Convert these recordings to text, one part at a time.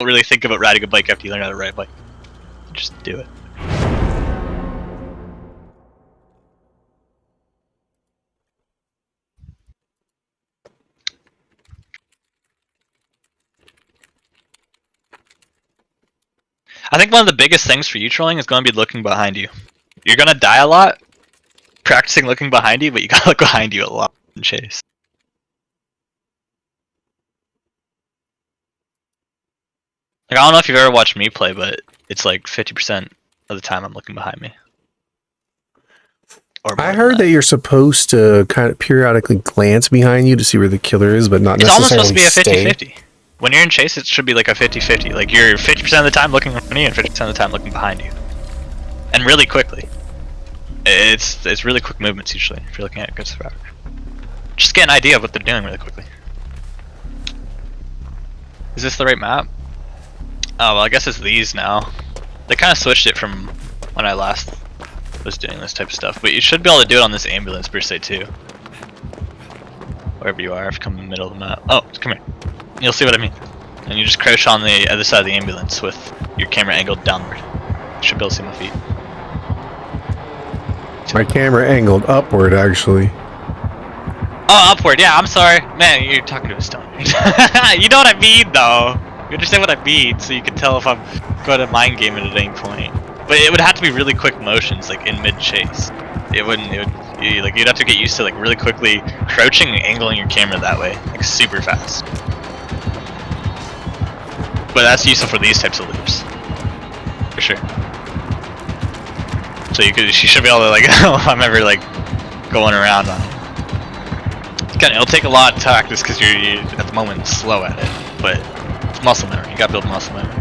really think about riding a bike after you learn how to ride a bike. Just do it. I think one of the biggest things for you trolling is going to be looking behind you. You're going to die a lot practicing looking behind you, but you got to look behind you a lot and chase. Like, I don't know if you've ever watched me play, but it's like 50% of the time I'm looking behind me. Or I heard that you're supposed to kind of periodically glance behind you to see where the killer is, but not necessarily. It's almost supposed to be a 50-50. When you're in chase, it should be like a 50-50. Like, you're 50% of the time looking in front of you and 50% of the time looking behind you. And really quickly. It's really quick movements usually, if you're looking at a good survivor. Just get an idea of what they're doing really quickly. Is this the right map? Oh, well, I guess it's these now. They kind of switched it from when I last was doing this type of stuff, but you should be able to do it on this ambulance per se too. Wherever you are, if you come in the middle of the map. Oh, come here. You'll see what I mean. And you just crouch on the other side of the ambulance with your camera angled downward. You should be able to see my feet. My camera angled upward, actually. Oh, upward, yeah, I'm sorry. Man, you're talking to a stoner. You know what I mean, though. You understand what I mean, so you can tell if I'm going to mind game it at any point. But it would have to be really quick motions, like in mid-chase. You'd have to get used to like really quickly crouching and angling your camera that way, like super fast. But that's useful for these types of loops, for sure. So you should be able to like, if I'm ever like going around on it. It'll take a lot of practice because you're at the moment slow at it, but it's muscle memory. You gotta build muscle memory.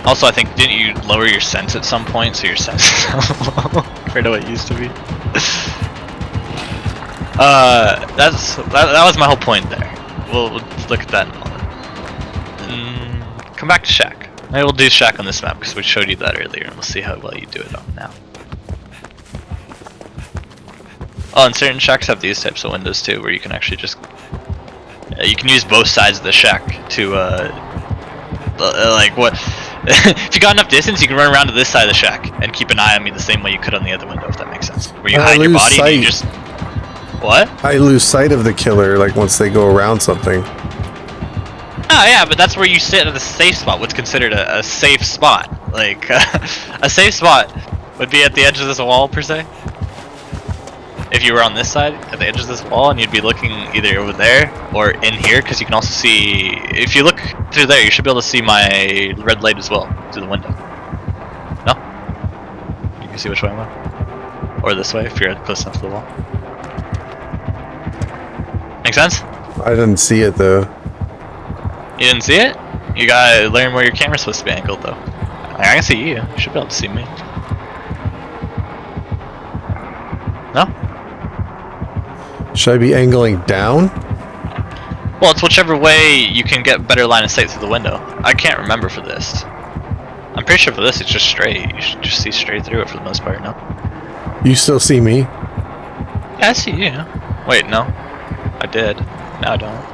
Also, I think, didn't you lower your sense at some point, so your sense is low compared to what it used to be? That was my whole point there. We'll look at that in a moment. Come back to Shack. Maybe we'll do Shack on this map because we showed you that earlier, and we'll see how well you do it on now. Oh, and certain Shacks have these types of windows too, where you can actually just you can use both sides of the Shack to like what. If you got enough distance, you can run around to this side of the Shack and keep an eye on me the same way you could on the other window, if that makes sense. Where you hide your body and you just... What? I lose sight of the killer, like, once they go around something. Oh, yeah, but that's where you sit at a safe spot. What's considered a safe spot. Like, a safe spot would be at the edge of this wall, per se. If you were on this side, at the edge of this wall, and you'd be looking either over there or in here, because you can also see, if you look through there, you should be able to see my red light as well, through the window. No? You can see which way I'm going? Or this way, if you're close enough to the wall. Make sense? I didn't see it, though. You didn't see it? You gotta learn where your camera's supposed to be angled, though. I can see you. You should be able to see me. No? Should I be angling down? Well, it's whichever way you can get better line of sight through the window. I can't remember for this. I'm pretty sure for this it's just straight. You should just see straight through it for the most part, no? You still see me? Yeah, I see you. Wait, no. I did. Now I don't.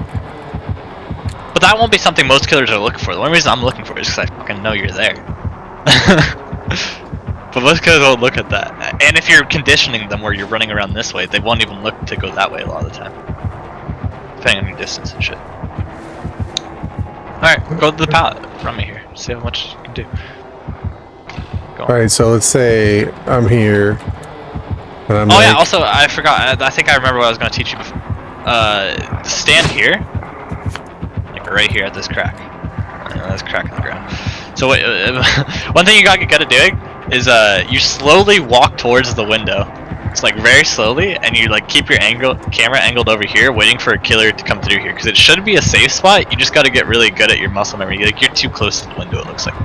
But that won't be something most killers are looking for. The only reason I'm looking for it is because I fucking know you're there. But most killers won't look at that. And if you're conditioning them where you're running around this way, they won't even look to go that way a lot of the time. Depending on your distance and shit. Alright, go to the pallet. Run me here. See how much you can do. Alright, so let's say I'm here. And I'm yeah, also, I forgot. I think I remember what I was going to teach you before. Stand here. Like right here at this crack. There's a crack in the ground. So one thing you got to get good at doing is you slowly walk towards the window. It's like very slowly, and you like keep your camera angled over here, waiting for a killer to come through here, because it should be a safe spot. You just got to get really good at your muscle memory. Like you're too close to the window, it looks like.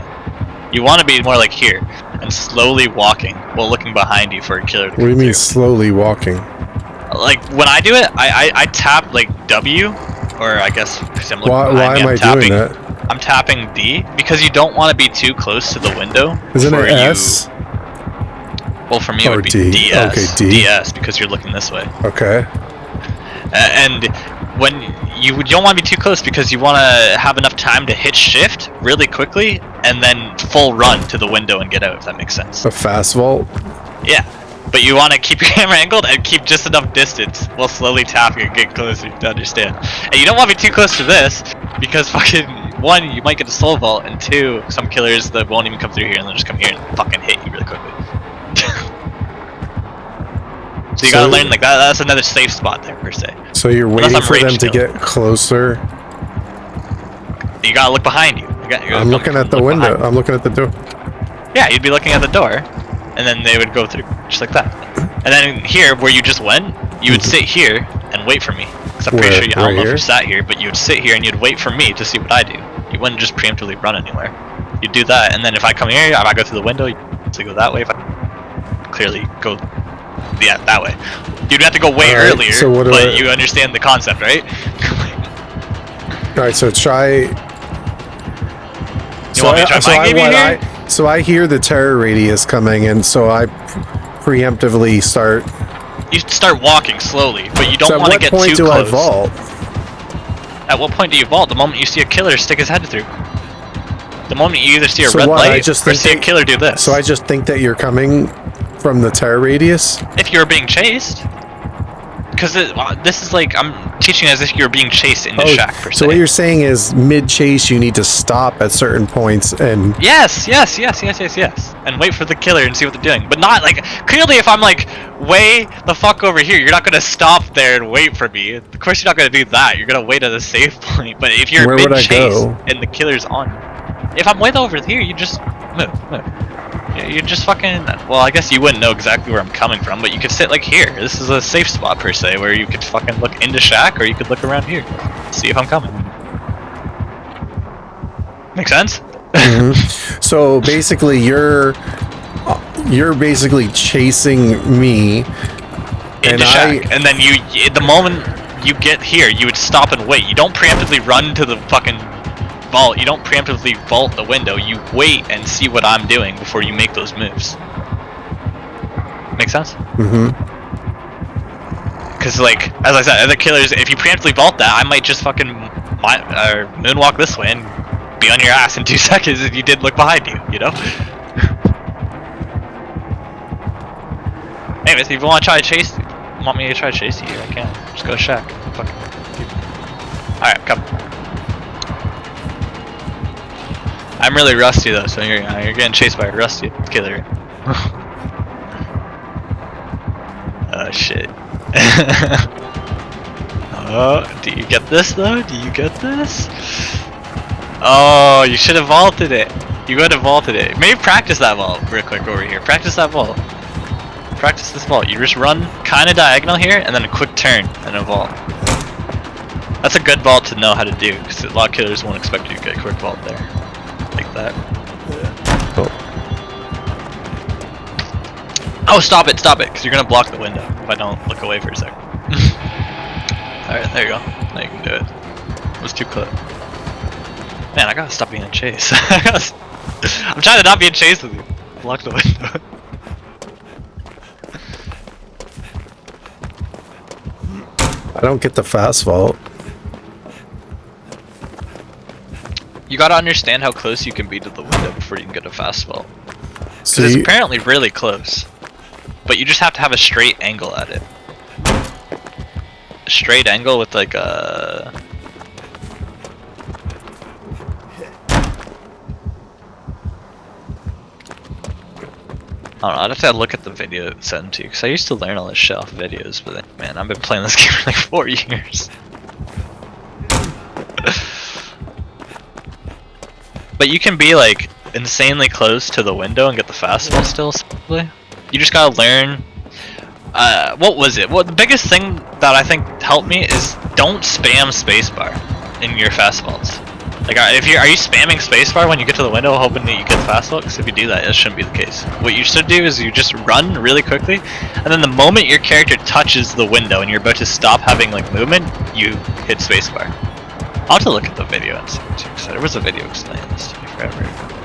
You want to be more like here, and slowly walking while looking behind you for a killer to come What do you mean through. slowly walking? Like when I do it, I tap like W, or I guess because I'm looking Why behind me, am I tapping, doing that? I'm tapping D because you don't want to be too close to the window. Isn't it S? Well, for me it would be D. DS. Okay, D. DS because you're looking this way. Okay. And when you don't want to be too close because you want to have enough time to hit shift really quickly and then full run to the window and get out, if that makes sense. A fast vault? Yeah, but you want to keep your camera angled and keep just enough distance while slowly tapping and get closer to understand. And you don't want to be too close to this because fucking, one, you might get a soul vault, and two, some killers that won't even come through here and they'll just come here and fucking hit you really quickly. So you gotta learn like that. That's another safe spot there per se. So you're waiting for them to get closer. You gotta look behind you. I'm looking at the window. I'm looking at the door. Yeah, you'd be looking at the door, and then they would go through just like that. And then here, where you just went, you would sit here and wait for me. Because I'm pretty sure I don't know if you sat here, but you would sit here and you'd wait for me to see what I do. You wouldn't just preemptively run anywhere. You'd do that, and then if I come here, if I go through the window, you'd go that way. If I clearly go. Yeah, that way. You'd have to go way earlier, so but you understand the concept, right? Alright, so try... You want me to try my game here? So I hear the terror radius coming, and so I preemptively start... You start walking slowly, but you don't want to get too close. So at what point do I vault? At what point do you vault? The moment you see a killer stick his head through. The moment you either see a red light or see a killer do this. So I just think that you're coming from the terror radius? If you're being chased. Because this is like, I'm teaching as if you're being chased in the shack, per se. So what you're saying is, mid-chase, you need to stop at certain points and... Yes. And wait for the killer and see what they're doing. But not, like, clearly if I'm, like, way the fuck over here, you're not going to stop there and wait for me. Of course you're not going to do that. You're going to wait at a safe point. But if you're mid-chase and the killer's on... If I'm way over here, you just move. You just fucking... Well, I guess you wouldn't know exactly where I'm coming from, but you could sit like here. This is a safe spot per se, where you could fucking look into shack, or you could look around here, see if I'm coming. Make sense? Mm-hmm. So basically, you're basically chasing me, into shack, and then the moment you get here, you would stop and wait. You don't preemptively run to the fucking vault. You don't preemptively vault the window. You wait and see what I'm doing before you make those moves. Make sense? Mm-hmm. Because, like, as I said, other killers, if you preemptively vault that, I might just fucking moonwalk this way and be on your ass in 2 seconds if you did look behind you, you know? Anyways, if you want to try to want me to try to chase you, I can. Just go to shack. Fucking. Alright, come. I'm really rusty though, so you're getting chased by a rusty killer. Oh shit. Oh, do you get this though? Do you get this? Oh, you should have vaulted it. You would have vaulted it. Maybe practice that vault real quick over here. Practice that vault. Practice this vault. You just run kind of diagonal here and then a quick turn and a vault. That's a good vault to know how to do because a lot of killers won't expect you to get a quick vault there. Like that. Cool. Oh, stop it, because you're gonna block the window if I don't look away for a second. Alright, there you go. Now you can do it. It was too close. Man, I gotta stop being in chase. I'm trying to not be in chase with you. Block the window. I don't get the fast vault. You gotta understand how close you can be to the window before you can get a fast vault. Because it's apparently really close. But you just have to have a straight angle at it. A straight angle with like a... I don't know, I'd have to look at the video it sent to you, because I used to learn all this shit off videos, but then, man, I've been playing this game for like 4 years. But you can be like insanely close to the window and get the fastball still, simply. You just gotta learn. What was it? Well, the biggest thing that I think helped me is don't spam spacebar in your fastballs. Like, are you spamming spacebar when you get to the window, hoping that you get the fastball? Because if you do that, it shouldn't be the case. What you should do is you just run really quickly, and then the moment your character touches the window and you're about to stop having like movement, you hit spacebar. I'll have to look at the video and see too, because there was a video explaining this to me forever ago.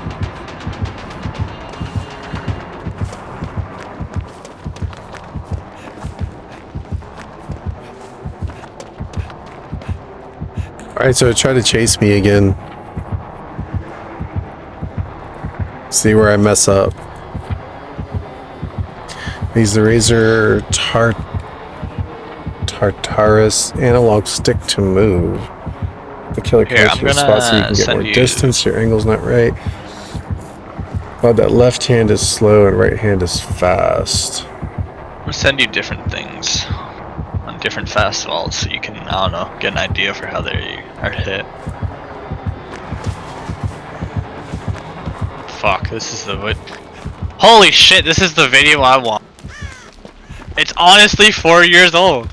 Alright, so try to chase me again. See where I mess up. Use the Razor Tartarus analog stick to move. The killer catches your spot so you can get more distance. Your angle's not right. Oh, that left hand is slow and right hand is fast. I'm gonna send you different things on different fast vaults so you can, I don't know, get an idea for how they are hit. Fuck, this is the holy shit, this is the video I want. It's honestly 4 years old.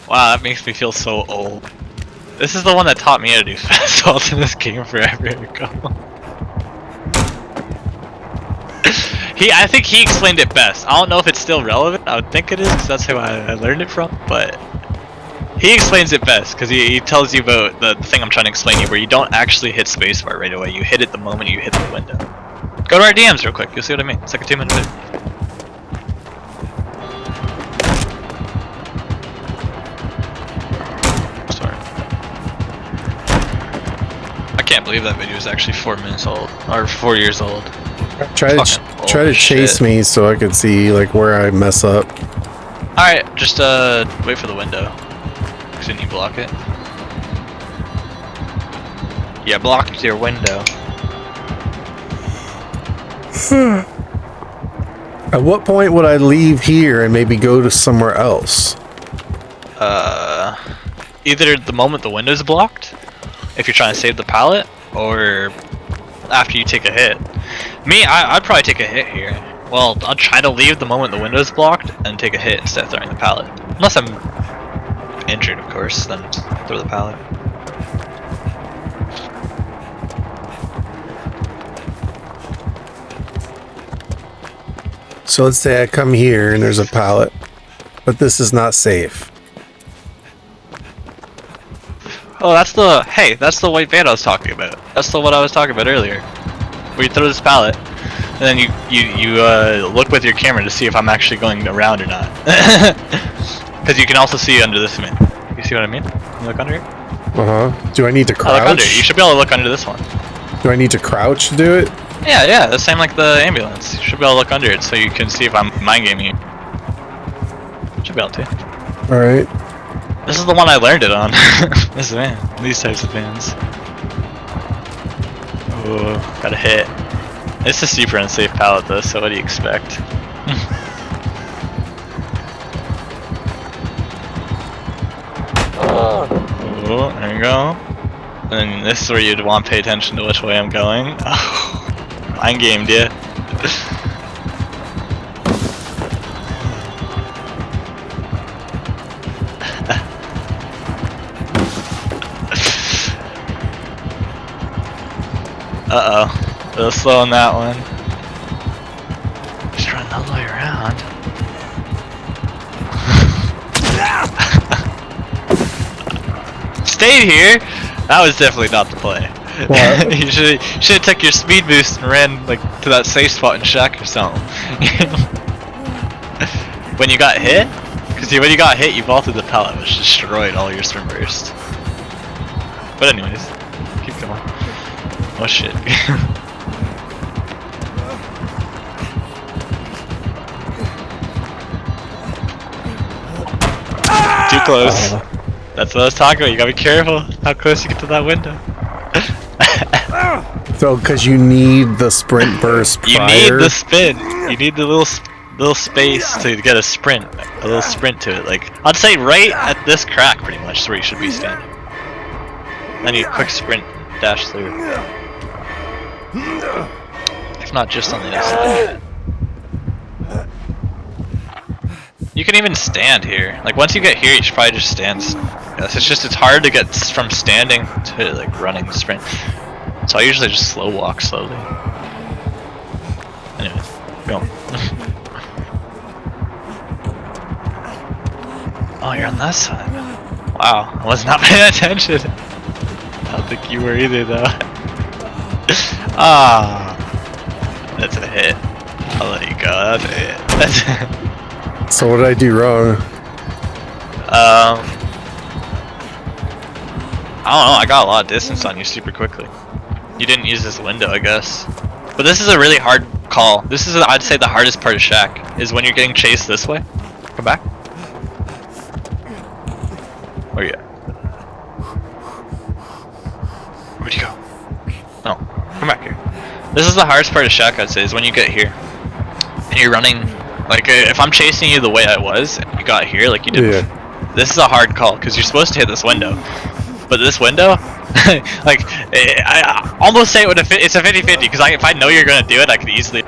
Wow, that makes me feel so old. This is the one that taught me how to do fast vaults in this game forever ago. I think he explained it best. I don't know if it's still relevant. I would think it is because that's who I learned it from. But he explains it best because he tells you about the thing I'm trying to explain to you, where you don't actually hit spacebar right away. You hit it the moment you hit the window. Go to our DMs real quick. You'll see what I mean. It's like a 2-minute video. Sorry. I can't believe that video is actually 4 minutes old or 4 years old. Try to chase me so I can see like where I mess up. Alright, just wait for the window. Cause then you block it. Yeah, blocked your window. At what point would I leave here and maybe go to somewhere else? Either the moment the window's blocked, if you're trying to save the pallet, or after you take a hit. Me, I'd probably take a hit here. Well, I'll try to leave the moment the window's blocked and take a hit instead of throwing the pallet. Unless I'm injured, of course, then throw the pallet. So let's say I come here and there's a pallet, but this is not safe. Oh, that's the white van I was talking about. That's the one I was talking about earlier. Where you throw this pallet, and then you look with your camera to see if I'm actually going around or not. Because you can also see under this man. You see what I mean? You look under it? Do I need to crouch? Look under it. You should be able to look under this one. Do I need to crouch to do it? Yeah, the same like the ambulance. You should be able to look under it so you can see if I'm mind gaming you. Should be able to. Alright. This is the one I learned it on. This van. These types of vans. Ooh, got a hit. It's a super unsafe pallet though, so what do you expect? Ooh, there you go. And this is where you'd want to pay attention to which way I'm going. Oh, mind gamed, yeah. Uh-oh. A little slow on that one. Just run all the way around. Stayed here? That was definitely not the play. What? You should have took your speed boost and ran like to that safe spot and shack or something. When you got hit? Because when you got hit, you vaulted the pallet, which destroyed all your sprint burst. But anyways, keep going. Oh shit. Too close. That's what I was talking about. You gotta be careful how close you get to that window. So, because you need the sprint burst prior? You need the spin. You need the little space to get a sprint. A little sprint to it. Like, I'd say right at this crack pretty much is where you should be standing. Then you quick sprint dash through. If not just on the other side. You can even stand here. Like once you get here, you should probably just stand. Yes, it's hard to get from standing to like running the sprint. So I usually just slow walk slowly. Anyways, go. Oh, you're on that side. Wow, I was not paying attention. I don't think you were either though. Ah, that's a hit. I'll let you go. That's a hit. That's a hit. So what did I do wrong? I don't know, I got a lot of distance on you super quickly. You didn't use this window, I guess. But this is a really hard call. This is, I'd say, the hardest part of Shack, is when you're getting chased this way. Come back. Where you at? Where'd you go? No, come back here. This is the hardest part of Shack, I'd say, is when you get here. And you're running, like, if I'm chasing you the way I was, and you got here, like you did before, this is a hard call, because you're supposed to hit this window. But this window, like, I almost say it's a 50-50, because if I know you're going to do it, I could easily,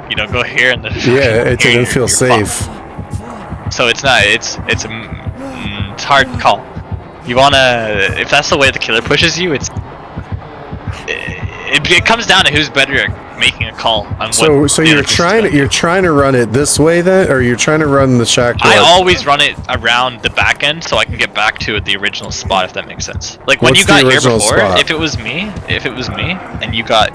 you know, go here and then... Yeah, it didn't feel safe. So it's not, it's a hard call. You want to, if that's the way the killer pushes you, it comes down to who's better at making a call on so you're trying to run it this way then, or you're trying to run the Shack? I always run it around the back end so I can get back to the original spot, if that makes sense. Like when you got here before, spot? if it was me and you got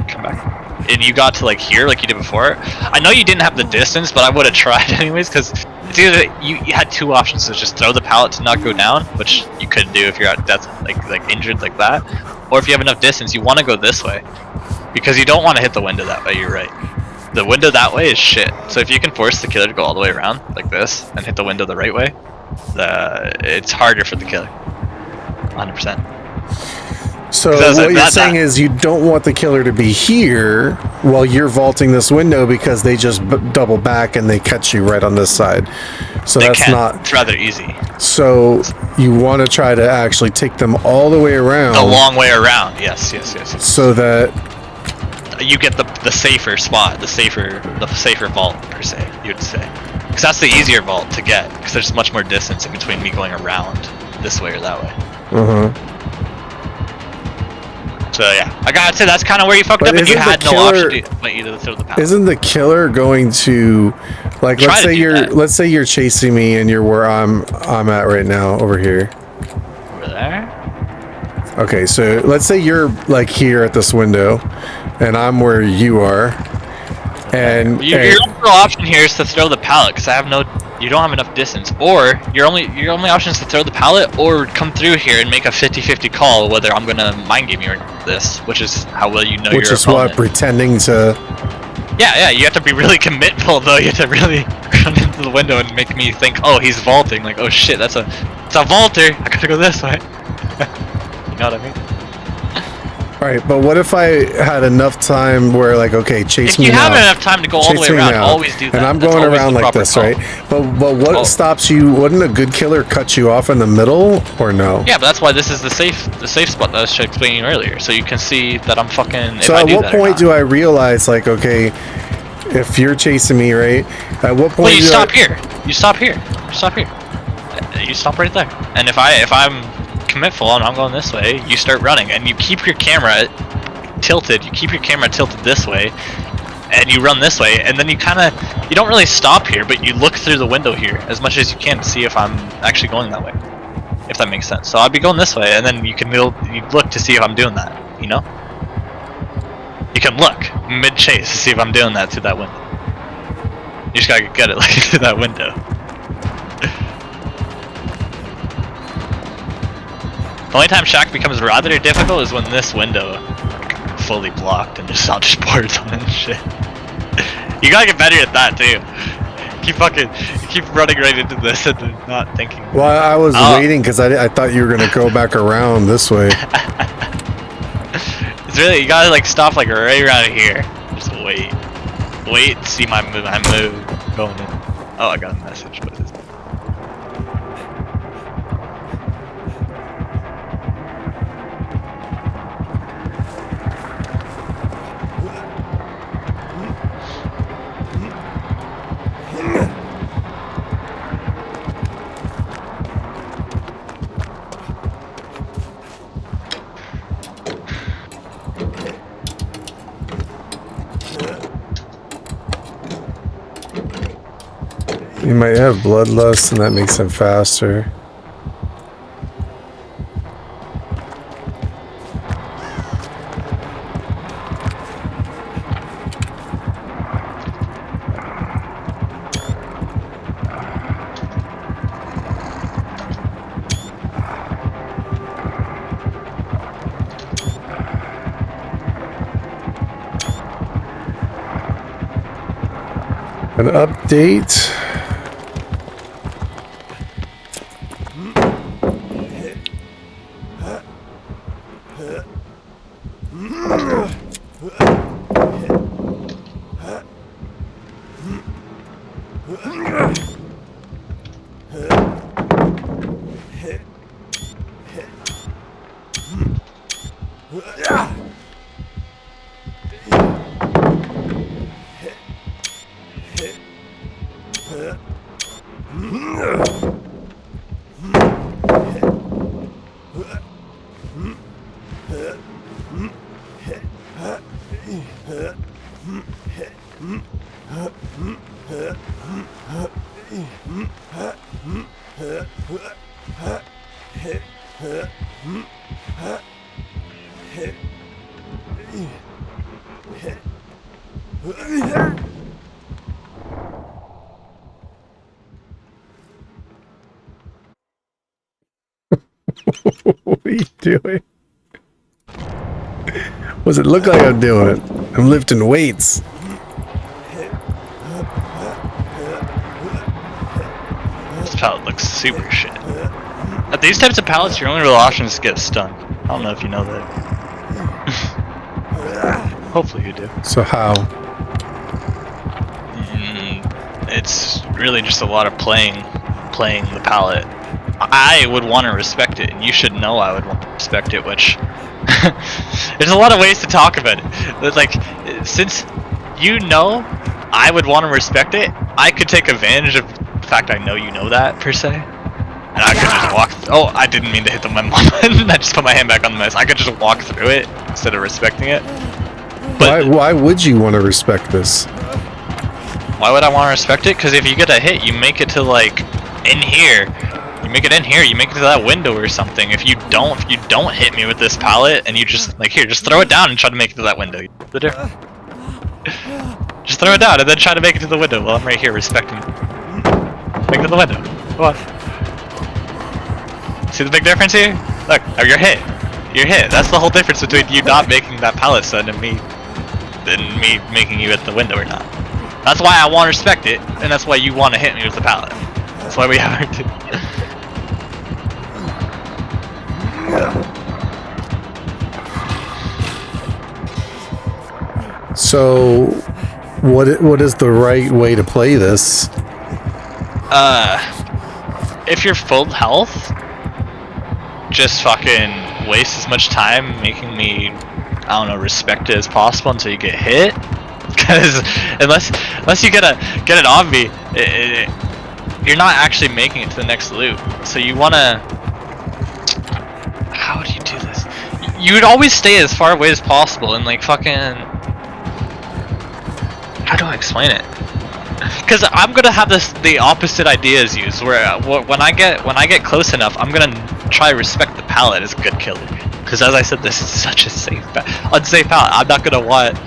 and you got to like here like you did before, I know you didn't have the distance, but I would have tried anyways, because it's either you had two options: to just throw the pallet to not go down, which you could do if you're at death, like injured like that, or if you have enough distance, you want to go this way. Because you don't want to hit the window that way, you're right. The window that way is shit. So if you can force the killer to go all the way around, like this, and hit the window the right way, it's harder for the killer. 100%. So what you're saying is you don't want the killer to be here while you're vaulting this window, because they just double back and they catch you right on this side. So that's not... It's rather easy. So you want to try to actually take them all the way around. The long way around, yes. So that... you get the safer spot, the safer vault per se, you'd say, because that's the easier vault to get, because there's much more distance in between me going around this way or that way. So yeah, I gotta say that's kind of where you fucked up, and you had no option but either throw the pallet. Isn't the killer going to, like, let's say you're chasing me and you're where I'm at right now, over here. Over there. Okay, so let's say you're like here at this window, and I'm where you are, and your only option here is to throw the pallet, because you don't have enough distance, or your only option is to throw the pallet or come through here and make a 50-50 call whether I'm gonna mind game you or this, which is how well you know your opponent. Which is what, pretending to... Yeah, you have to be really commitful though. You have to really run into the window and make me think, oh, he's vaulting, like, oh shit, it's a vaulter, I gotta go this way. You know what I mean? Alright, but what if I had enough time where, like, okay, chase me now. If you have enough time to go all the way around, always do that. And I'm going around like this, right? But what stops you? Wouldn't a good killer cut you off in the middle, or no? Yeah, but that's why this is the safe spot that I was explaining earlier, so you can see that I'm fucking... So at what point do I realize, like, okay, if you're chasing me, right? At what point? Well, you stop here. You stop here. You stop here. You stop right there. And if I'm commitful and I'm going this way, you start running, and you keep your camera tilted. You keep your camera tilted this way, and you run this way, and then you don't really stop here, but you look through the window here as much as you can to see if I'm actually going that way, if that makes sense. So I'd be going this way, and then you look to see if I'm doing that, you know? You can look mid-chase to see if I'm doing that through that window. You just gotta get it like through that window. The only time Shack becomes rather difficult is when this window fully blocked and just boards on it and shit. You gotta get better at that too. Keep running right into this and not thinking. Well, I was waiting because I thought you were gonna go back around this way. It's really, you gotta like stop like right around here. Just wait and see my move going in. Oh, I got a message, but it's... You might have bloodlust, and that makes him faster. An update. What are you doing? What does it look like I'm doing? I'm lifting weights. This pallet looks super shit. At these types of pallets, your only real option is to get stunned. I don't know if you know that. Hopefully you do. So how? It's really just a lot of playing the pallet. I would want to respect it, and you should know I would want to respect it, which... there's a lot of ways to talk about it. But like, since you know I would want to respect it, I could take advantage of the fact I know you know that, per se. And I could just walk... Oh, I didn't mean to hit the memo button. I just put my hand back on the mouse. I could just walk through it instead of respecting it. But why would you want to respect this? Why would I want to respect it? Because if you get a hit, you make it to, like, in here. You make it in here, you make it to that window or something. If you don't hit me with this pallet, and you just, like, here, just throw it down and try to make it to that window. Just throw it down and then try to make it to the window while I'm right here respecting it. Make it to the window. Come on. See the big difference here? Look, oh, you're hit. You're hit. That's the whole difference between you not making that pallet stun and me making you at the window or not. That's why I want to respect it, and that's why you want to hit me with the pallet. That's why we have to. So, what is the right way to play this? If you're full health, just fucking waste as much time making me, I don't know, respect it as possible until you get hit. Because unless you get it on me, you're not actually making it to the next loop. So you wanna. How do you do this? You would always stay as far away as possible and like fucking. How do I explain it? Because I'm gonna have the opposite idea as you, where when I get close enough, I'm gonna try to respect the pallet as a good killer. Because as I said, this is such a unsafe pallet. I'm not gonna want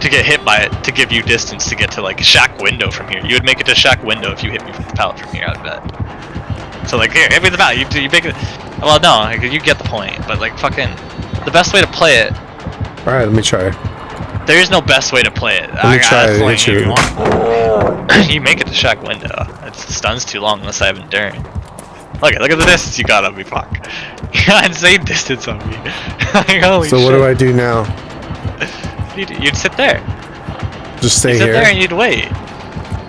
to get hit by it to give you distance to get to like shack window from here. You would make it to shack window if you hit me with the pallet from here, I bet. So like here, hit me with the pallet. You make it. Well, no, you get the point. But like fucking, the best way to play it. All right, let me try. There is no best way to play it. Let me try to hit you. You make it to shack window. It's the stun's too long unless I have enduring. Look at the distance you got on me, fuck. You got insane distance on me. Like, holy so shit. What do I do now? You'd sit there. Just stay here? You'd sit here? there and you'd wait.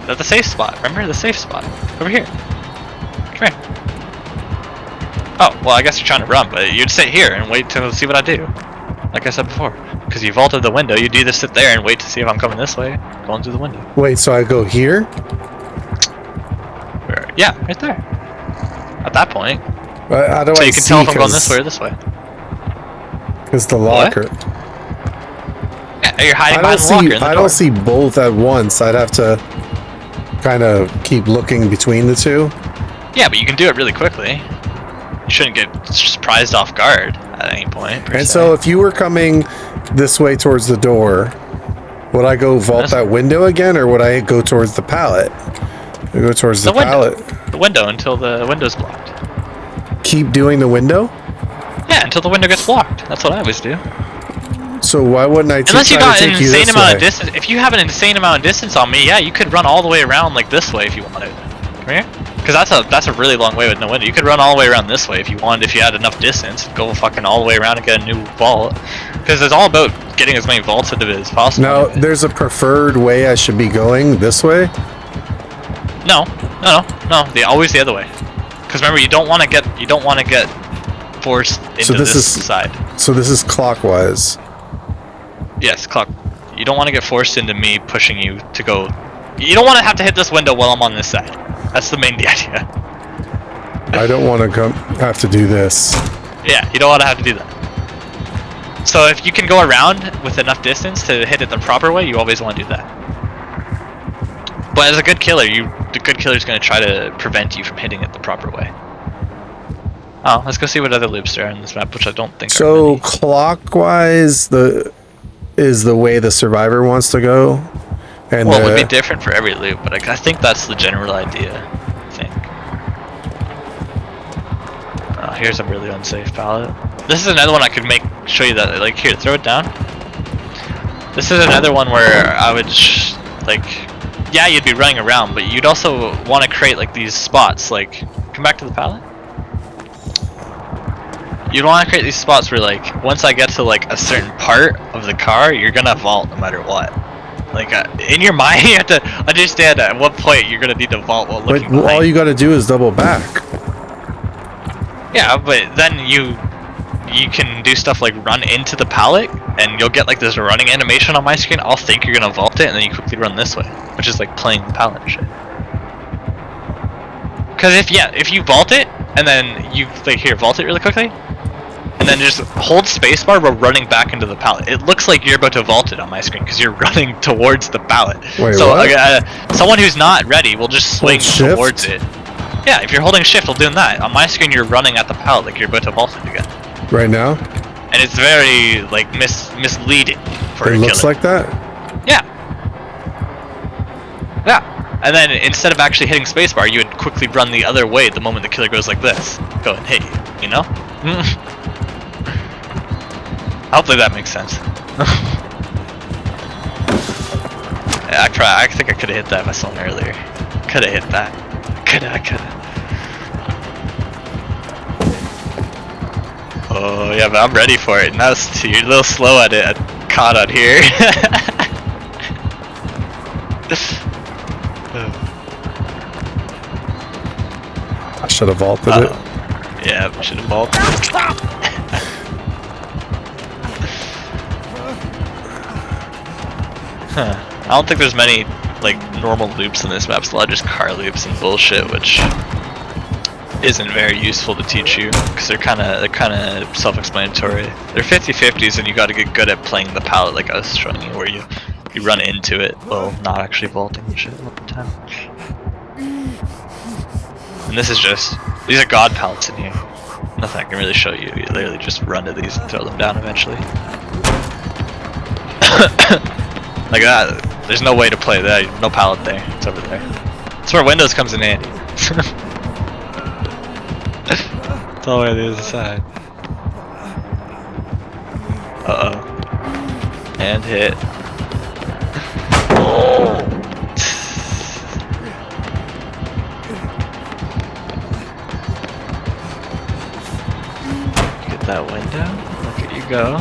At the safe spot, remember? The safe spot. Over here. Come here. Oh, well I guess you're trying to run, but you'd sit here and wait to see what I do. Like I said before. Because you vaulted the window, you'd either sit there and wait to see if I'm coming this way, going through the window. Wait, so I go here? Yeah, right there. At that point. How do so I you can see, tell if I'm going this way or this way. Because the locker. What? Yeah, you're hiding behind the locker in the door. I don't see both at once. I'd have to kind of keep looking between the two. Yeah, but you can do it really quickly. You shouldn't get surprised off guard at any point. And so if you were coming this way towards the door, would I go vault that window again, or would I go towards the pallet? I go towards the pallet. The window until the window's blocked. Keep doing the window? Yeah, until the window gets blocked. That's what I always do. So why wouldn't I Unless you got an take you insane this amount way? of distance. If you have an insane amount of distance on me, yeah, you could run all the way around like this way if you wanted. Come here. Because that's a really long way with no window. You could run all the way around this way if you wanted, if you had enough distance. Go fucking all the way around and get a new vault. Because it's all about getting as many vaults into it as possible. Now, there's a preferred way I should be going this way? No. Always the other way. Because remember, you don't want to get forced into this side. So this is clockwise. Yes, clock. You don't want to get forced into me pushing you to go. You don't want to have to hit this window while I'm on this side. That's the main idea. I don't want to have to do this. Yeah, you don't want to have to do that. So if you can go around with enough distance to hit it the proper way, you always want to do that. But as a good killer, the good killer is going to try to prevent you from hitting it the proper way. Oh, let's go see what other loops there are on this map, which I don't think are many. Clockwise is the way the survivor wants to go. And well, it would be different for every loop, but I think that's the general idea. I think. Oh, here's a really unsafe pallet. This is another one I could show you that. Like, here, throw it down. This is another one where I would yeah, you'd be running around, but you'd also want to create like these spots. Like, come back to the pallet. You'd want to create these spots where, like, once I get to like a certain part of the car, you're gonna vault no matter what. Like, in your mind, you have to understand at what point you're gonna need to vault while looking behind. All you gotta do is double back. Yeah, but then you can do stuff like run into the pallet, and you'll get like this running animation on my screen. I'll think you're gonna vault it, and then you quickly run this way, which is like playing the pallet and shit. Because if you vault it, and then you vault it really quickly, and then just hold spacebar while running back into the pallet. It looks like you're about to vault it on my screen because you're running towards the pallet. Wait, so what? Someone who's not ready will just swing towards it. Yeah, if you're holding shift, while doing that. On my screen, you're running at the pallet like you're about to vault it again. Right now? And it's very like misleading for a killer. It looks like that? Yeah. Yeah. And then instead of actually hitting spacebar, you would quickly run the other way the moment the killer goes like this. Go and hit you know? Hopefully that makes sense. Yeah, I think I could have hit that with someone earlier. Could have hit that. Coulda. Oh yeah, but I'm ready for it. Now you're a little slow at it. I caught on here. I should have vaulted it. Yeah, I should have vaulted it. Huh. I don't think there's many like normal loops in this map. It's a lot of just car loops and bullshit, which isn't very useful to teach you because they're kind of self-explanatory. They're 50-50s, and you got to get good at playing the palette, like I was showing you, where you run into it while not actually vaulting and shit all the time. And these are god pallets in here. Nothing I can really show you. You literally just run to these and throw them down eventually. Like that. There's no way to play that. No pallet there. It's over there. That's where Windows comes in handy. It's all the way to the other side. Uh-oh. And hit. Oh. Get that window. Look at you go.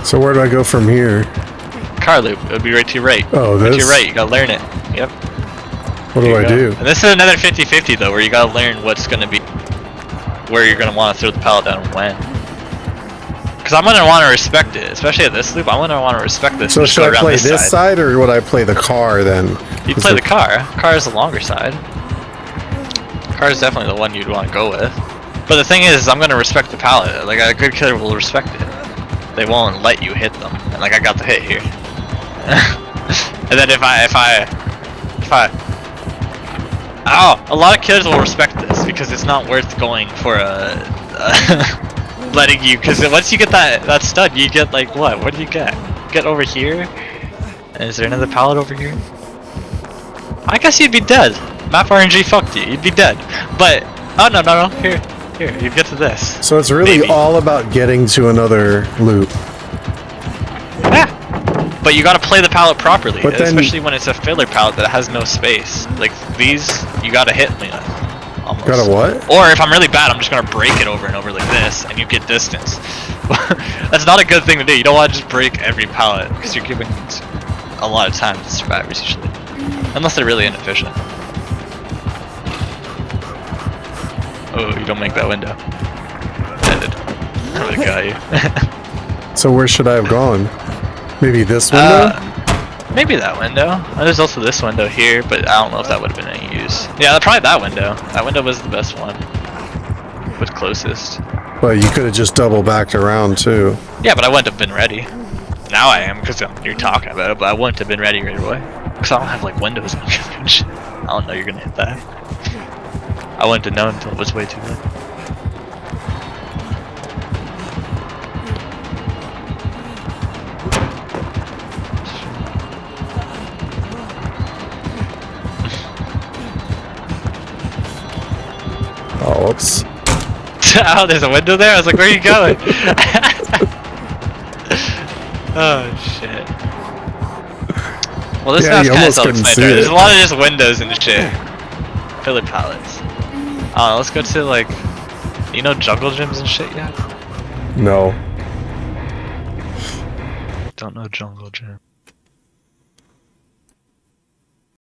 So where do I go from here? Car loop. It would be right to your right. Oh, this? Right to your right. You gotta learn it. Yep. What do I do? And this is another 50-50 though, where you gotta learn what's gonna be, where you're gonna want to throw the pallet down and when. Because I'm gonna want to respect it, especially at this loop. I'm gonna want to respect this. So should I play this side, or would I play the car then? You play the car. Car is the longer side. Car is definitely the one you'd want to go with. But the thing is, I'm gonna respect the pallet. Like a good killer will respect it. They won't let you hit them. And like I got the hit here. And then if I oh, a lot of killers will respect this because it's not worth going for letting you, because once you get that stud, you get like what do you get? Get over here? And is there another pallet over here? I guess you'd be dead. Map RNG fucked you. You'd be dead. But oh no, here, you get to this. So it's really all about getting to another loop. But you gotta play the pallet properly, But then, especially when it's a filler pallet that has no space. Like these, you gotta hit me with. Almost. Gotta what? Or if I'm really bad, I'm just gonna break it over and over like this, and you get distance. That's not a good thing to do. You don't want to just break every pallet, because you're giving a lot of time to survivors usually. Unless they're really inefficient. Oh, you don't make that window. Ended. I would've got you. So where should I have gone? Maybe this window? Maybe that window. There's also this window here, but I don't know if that would have been any use. Yeah, probably that window. That window was the best one. Was closest. Well, you could have just double backed around too. Yeah, but I wouldn't have been ready. Now I am, because you're talking about it, but I wouldn't have been ready right away. Because I don't have like windows and shit. I don't know you're gonna hit that. I wouldn't have known until it was way too late. Oh, whoops. Oh, there's a window there? I was like, where are you going? Oh, shit. Well, this map's kind of self-explanatory. There's a lot of just windows and shit. Filler pallets. Let's go to, like, you know jungle gyms and shit yet? No. Don't know jungle gym.